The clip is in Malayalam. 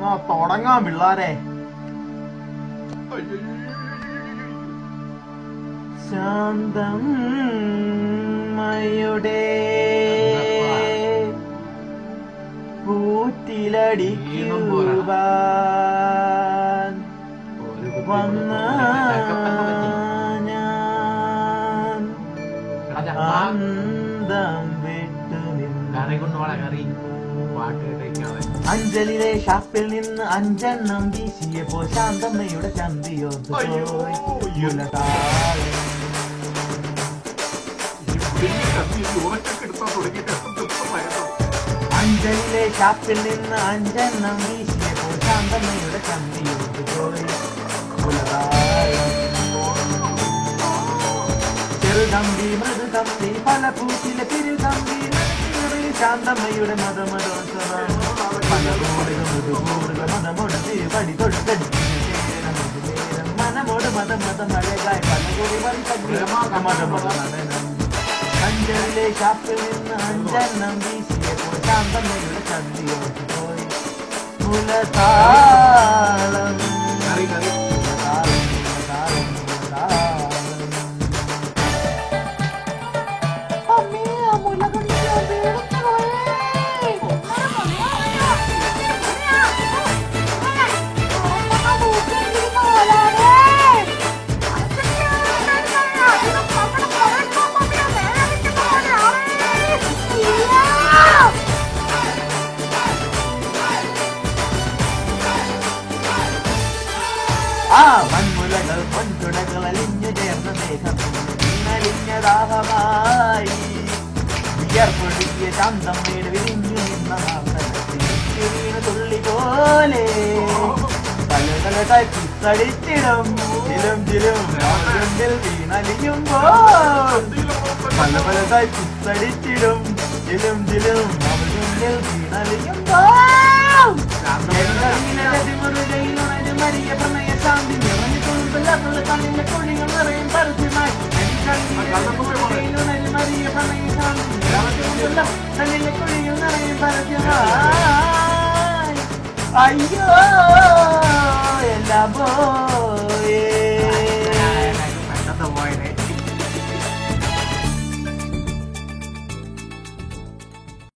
തുടങ്ങാം പിള്ളാരെ. ശാന്തം മയുടെ കൂറ്റിലടിക്കുവാൻ വന്ന ഞാൻ അന്തം വിട്ടു അഞ്ചലിലെ ഷാപ്പിൽ നിന്ന് 5 എണ്ണം വീശിയപ്പോൾ ശാന്തമ്മയുടെ ചന്തിയോർത്ത് പോയി. അഞ്ചലിലെ ഷാപ്പിൽ നിന്ന് 5 എണ്ണം വീശിയപ്പോൾ ശാന്തമ്മയുടെ ചന്തിയോർത്ത് പോയി. ചെറുതമ്പി മൃദുതമ്പി പല പൂത്തിലെ തിരുതമ്പി ശാന്തമ്മയുടെ മതമതോത്സവം മതമോട് തിരുവടി തൊടുത്തടി മനമോട് മതം അഴകായി പലകൂടി മതമതം. അഞ്ചലിലെ ഷാപ്പിൽ നിന്ന് 5 എണ്ണം വീശിയപ്പോൾ ശാന്തമ്മയുടെ ചന്തിയോട്ട് പോയി. മുലതാളം മൺമുലകൾ പൊൻതുടകൾ അലിഞ്ഞു ചേർന്ന ദേഹം അലിഞ്ഞതാഹമായി വിയർപ്പൊഴുകിയ ശാന്തമ്മയുടെ വിരിഞ്ഞു നിന്ന വീണു തുള്ളി പോലെ പലതലതായി കുത്തടിച്ചിടും ചിലും ചിലും വീണലിയുമ്പോൾ പല പലതായി കുത്തടിച്ചിടും ചിലും ചിലും അവരുടെ വീണലിയുമ്പോൾ മരിയ പ്രണയ ശാന്തി നിറഞ്ഞു തൊഴിൽ കണ്ണിന്റെ കുഴികൾ നിറയും പരസ്യമായി മരിയ പ്രണയ ശാന്തി കണ്ണിന്റെ കുഴികൾ നിറയും പരസ്യമായി. അയ്യോ എല്ലാം